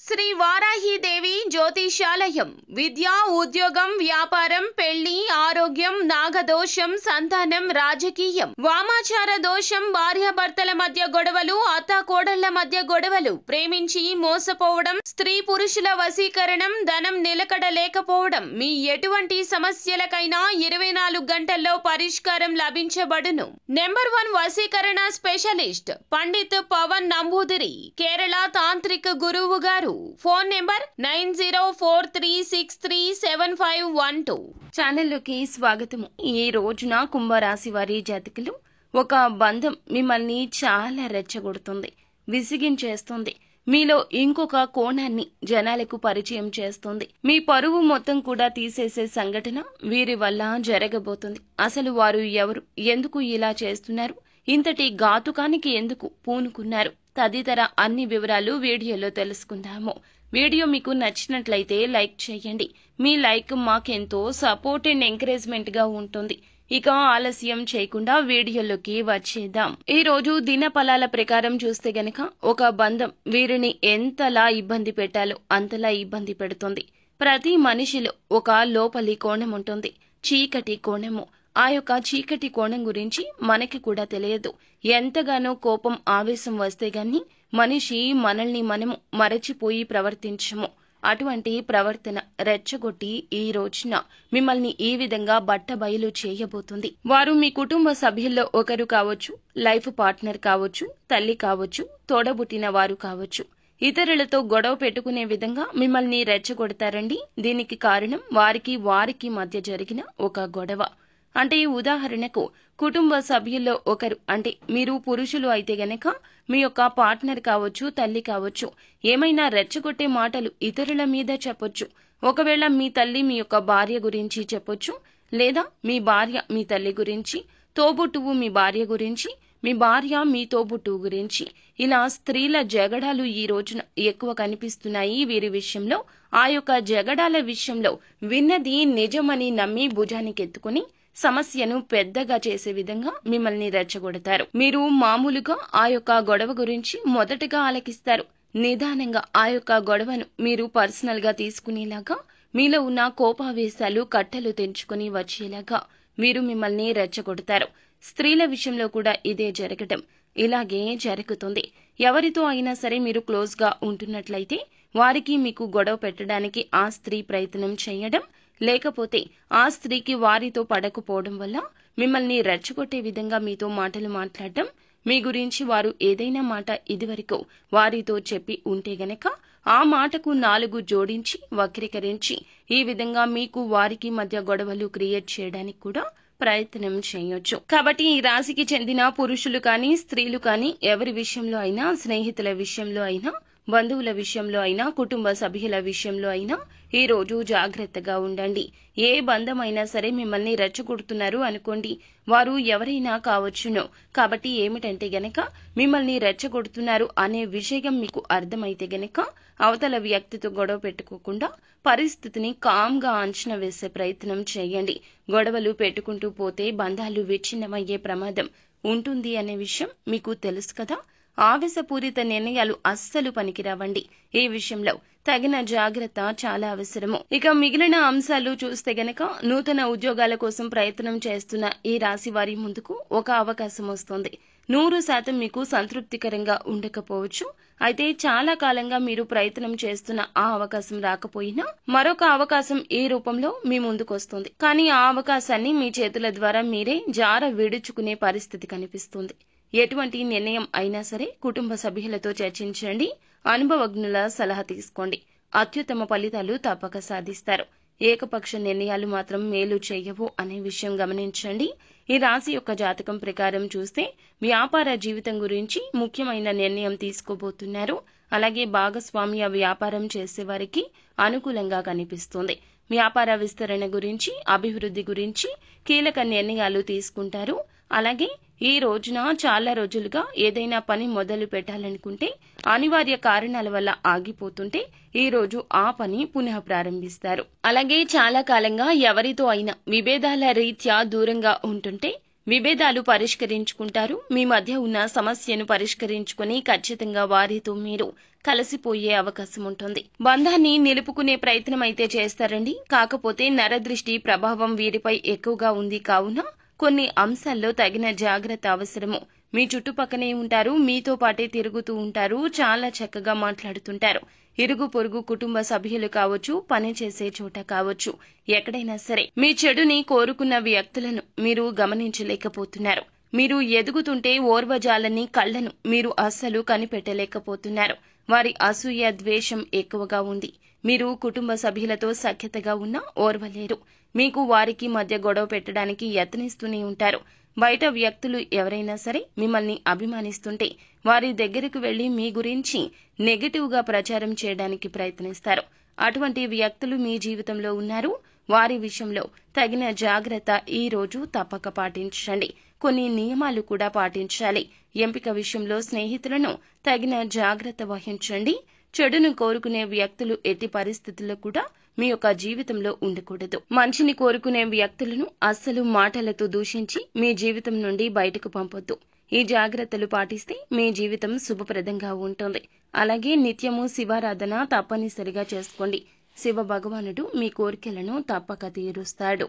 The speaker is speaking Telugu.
శ్రీ వారాహిదేవి జ్యోతిషాలయం విద్య, ఉద్యోగం, వ్యాపారం, పెళ్లి, ఆరోగ్యం, నాగదోషం, సంతానం, రాజకీయం, వామాచార దోషం, భార్యాభర్తల మధ్య గొడవలు, అత్తాకోడళ్ల మధ్య గొడవలు, ప్రేమించి మోసపోవడం, స్త్రీ పురుషుల వశీకరణం, ధనం నిలకడ లేకపోవడం, మీ ఎటువంటి సమస్యలకైనా 24 గంటల్లో పరిష్కారం లభించబడును. నెంబర్ 1 వశీకరణ స్పెషలిస్ట్ పండిత్ పవన్ నంబూదిరి, కేరళ తాంత్రిక గురువు గారు. Phone number 9043637512. ఛానల్లోకి స్వాగతము. ఈ రోజున కుంభరాశి వారి జాతకులు ఒక బంధం మిమ్మల్ని చాలా రెచ్చగొడుతుంది, విసిగించేస్తుంది. మీలో ఇంకొక కోణాన్ని జనాలకు పరిచయం చేస్తుంది. మీ పరువు మొత్తం కూడా తీసేసే సంఘటన వీరి వల్ల జరగబోతుంది. అసలు వారు ఎవరు, ఎందుకు ఇలా చేస్తున్నారు, ఇంతటి ఘాతుకానికి ఎందుకు పూనుకున్నారు తదితర అన్ని వివరాలు వీడియోలో తెలుసుకుందాము. వీడియో మీకు నచ్చినట్లయితే లైక్ చేయండి. మీ లైక్ మాకెంతో సపోర్ట్ అండ్ ఎంకరేజ్మెంట్ గా ఉంటుంది. ఇక ఆలస్యం చేయకుండా వీడియోలోకి వచ్చేద్దాం. ఈ రోజు దినఫలాల ప్రకారం చూస్తే గనక ఒక బంధం వీరిని ఎంతలా ఇబ్బంది పెట్టాలో అంతలా ఇబ్బంది పెడుతుంది. ప్రతి మనిషిలో ఒక లోపలి కోణం ఉంటుంది, చీకటి కోణము. ఆ యొక్క చీకటి కోణం గురించి మనకి కూడా తెలియదు. ఎంతగానో కోపం, ఆవేశం వస్తే గాని మనిషి మనల్ని మనము మరచిపోయి ప్రవర్తించము. అటువంటి ప్రవర్తన రెచ్చగొట్టి ఈ రోజున మిమ్మల్ని ఈ విధంగా బట్టబయలు చేయబోతుంది. వారు మీ కుటుంబ సభ్యుల్లో ఒకరు కావచ్చు, లైఫ్ పార్ట్నర్ కావచ్చు, తల్లి కావచ్చు, తోడబుట్టిన వారు కావచ్చు. ఇతరులతో గొడవ పెట్టుకునే విధంగా మిమ్మల్ని రెచ్చగొడతారండి. దీనికి కారణం వారికి మధ్య జరిగిన ఒక గొడవ. అంటే ఉదాహరణకు కుటుంబ సభ్యుల్లో ఒకరు, అంటే మీరు పురుషులు అయితే గనక మీ యొక్క పార్ట్నర్ కావచ్చు, తల్లి కావచ్చు, ఏమైనా రెచ్చగొట్టే మాటలు ఇతరుల మీద చెప్పొచ్చు. ఒకవేళ మీ తల్లి మీ యొక్క భార్య గురించి చెప్పొచ్చు, లేదా మీ భార్య మీ తల్లి గురించి, తోబుట్టువు మీ భార్య గురించి, మీ భార్య మీ తోబుట్టువు గురించి. ఇలా స్త్రీల జగడాలు ఈ రోజున ఎక్కువ కనిపిస్తున్నాయి వీరి విషయంలో. ఆ యొక్క జగడాల విషయంలో విన్నది నిజమని నమ్మి భుజానికెత్తుకుని సమస్యను పెద్దగా చేసే విధంగా మిమ్మల్ని రెచ్చగొడతారు. మీరు మామూలుగా ఆ యొక్క గొడవ గురించి మొదటగా ఆలకిస్తారు. నిదానంగా ఆ యొక్క గొడవను మీరు పర్సనల్ గా తీసుకునేలాగా, మీలో ఉన్న కోపావేశాలు కట్టలు తెంచుకుని వచ్చేలాగా వీరు మిమ్మల్ని రెచ్చగొడతారు. స్త్రీల విషయంలో కూడా ఇదే జరగటం ఇలాగే జరుగుతుంది. ఎవరితో అయినా సరే మీరు క్లోజ్ గా ఉంటున్నట్లయితే వారికి మీకు గొడవ పెట్టడానికి ఆ స్త్రీ ప్రయత్నం చేయడం, లేకపోతే ఆ స్త్రీకి వారితో పడకపోవడం వల్ల మిమ్మల్ని రెచ్చగొట్టే విధంగా మీతో మాటలు మాట్లాడడం, మీ గురించి వారు ఏదైనా మాట ఇదివరకు వారితో చెప్పి ఉంటే గనక ఆ మాటకు 4 జోడించి వక్రీకరించి ఈ విధంగా మీకు వారికి మధ్య గొడవలు క్రియేట్ చేయడానికి కూడా ప్రయత్నం చేయొచ్చు. కాబట్టి ఈ రాశికి చెందిన పురుషులు కానీ, స్త్రీలు కానీ, ఎవరి విషయంలో అయినా, స్నేహితుల విషయంలో అయినా, బంధువుల విషయంలో అయినా, కుటుంబ సభ్యుల విషయంలో అయినా ఈ రోజు జాగ్రత్తగా ఉండండి. ఏ బంధమైనా సరే మిమ్మల్ని రెచ్చగొడుతున్నారు అనుకోండి, వారు ఎవరైనా కావచ్చును. కాబట్టి ఏమిటంటే గనక మిమ్మల్ని రెచ్చగొడుతున్నారు అనే విషయం మీకు అర్థమైతే గనక అవతల వ్యక్తితో గొడవ పెట్టుకోకుండా పరిస్థితిని కామ్గా అంచనా వేసే ప్రయత్నం చేయండి. గొడవలు పెట్టుకుంటూ పోతే బంధాలు విచ్ఛిన్నమయ్యే ప్రమాదం ఉంటుంది అనే విషయం మీకు తెలుసు కదా. ఆవేశపూరిత నిర్ణయాలు అస్సలు పనికిరావండి. ఈ విషయంలో తగిన జాగ్రత్త చాలా అవసరము. ఇక మిగిలిన అంశాలు చూస్తే గనక నూతన ఉద్యోగాల కోసం ప్రయత్నం చేస్తున్న ఈ రాశి వారి ముందుకు ఒక అవకాశం వస్తుంది. 100% మీకు సంతృప్తికరంగా ఉండకపోవచ్చు. అయితే చాలా కాలంగా మీరు ప్రయత్నం చేస్తున్న ఆ అవకాశం రాకపోయినా మరొక అవకాశం ఈ రూపంలో మీ ముందుకు వస్తుంది. కానీ ఆ అవకాశాన్ని మీ చేతుల ద్వారా మీరే జార విడుచుకునే పరిస్థితి కనిపిస్తుంది. ఎటువంటి నిర్ణయం అయినా సరే కుటుంబ సభ్యులతో చర్చించండి, అనుభవజ్ఞుల సలహా తీసుకోండి. అత్యుత్తమ ఫలితాలు తప్పక సాధిస్తారు. ఏకపక్ష నిర్ణయాలు మాత్రం మేలు చేయవు అనే విషయం గమనించండి. ఈ రాశి యొక్క జాతకం ప్రకారం చూస్తే వ్యాపార జీవితం గురించి ముఖ్యమైన నిర్ణయం తీసుకోబోతున్నారు. అలాగే భాగస్వామ్య వ్యాపారం చేసేవారికి అనుకూలంగా కనిపిస్తుంది. వ్యాపార విస్తరణ గురించి, అభివృద్ధి గురించి కీలక నిర్ణయాలు తీసుకుంటారు. అలాగే ఈ రోజున చాలా రోజులుగా ఏదైనా పని మొదలు పెట్టాలనుకుంటే అనివార్య కారణాల వల్ల ఆగిపోతుంటే ఈ రోజు ఆ పని పునః ప్రారంభిస్తారు. అలాగే చాలా కాలంగా ఎవరితో అయినా విభేదాల రీత్యా దూరంగా ఉంటుంటే విభేదాలు పరిష్కరించుకుంటారు. మీ మధ్య ఉన్న సమస్యను పరిష్కరించుకుని ఖచ్చితంగా వారితో మీరు కలిసిపోయే అవకాశం ఉంటుంది. బంధాన్ని నిలుపుకునే ప్రయత్నం అయితే చేస్తారండి. కాకపోతే నరదృష్టి ప్రభావం వీరిపై ఎక్కువగా ఉంది కావున కొన్ని అంశాల్లో తగిన జాగ్రత్త అవసరము. మీ చుట్టుపక్కనే ఉంటారు, మీతో పాటే తిరుగుతూ ఉంటారు, చాలా చక్కగా మాట్లాడుతుంటారు. ఇరుగు పొరుగు కుటుంబ సభ్యులు కావచ్చు, పనిచేసే చోట కావచ్చు, ఎక్కడైనా సరే మీ చెడుని కోరుకున్న వ్యక్తులను మీరు గమనించలేకపోతున్నారు. మీరు ఎదుగుతుంటే ఓర్వజాలని కళ్లను మీరు అస్సలు కనిపెట్టలేకపోతున్నారు. వారి అసూయ ద్వేషం ఎక్కువగా ఉంది. మీరు కుటుంబ సభ్యులతో సఖ్యతగా ఉన్నా ఓర్వలేరు. మీకు వారికి మధ్య గొడవ పెట్టడానికి యత్నిస్తూనే ఉంటారు. బయట వ్యక్తులు ఎవరైనా సరే మిమ్మల్ని అభిమానిస్తుంటే వారి దగ్గరకు వెళ్లి మీ గురించి నెగటివ్గా ప్రచారం చేయడానికి ప్రయత్నిస్తారు. అటువంటి వ్యక్తులు మీ జీవితంలో ఉన్నారు. వారి విషయంలో తగిన జాగ్రత్త ఈ రోజు తప్పక పాటించండి. కొన్ని నియమాలు కూడా పాటించాలి. ఎంపిక విషయంలో స్నేహితులను తగిన జాగ్రత్త వహించండి. చెడును కోరుకునే వ్యక్తులు ఎట్టి పరిస్థితుల్లో కూడా మీ యొక్క జీవితంలో ఉండకూడదు. మంచిని కోరుకునే వ్యక్తులను అస్సలు మాటలతో దూషించి మీ జీవితం నుండి బయటకు పంపొద్దు. ఈ జాగ్రత్తలు పాటిస్తే మీ జీవితం శుభప్రదంగా ఉంటుంది. అలాగే నిత్యము శివారాధన తప్పనిసరిగా చేసుకోండి. శివ భగవానుడు మీ కోరికలను తప్పక తీరుస్తాడు.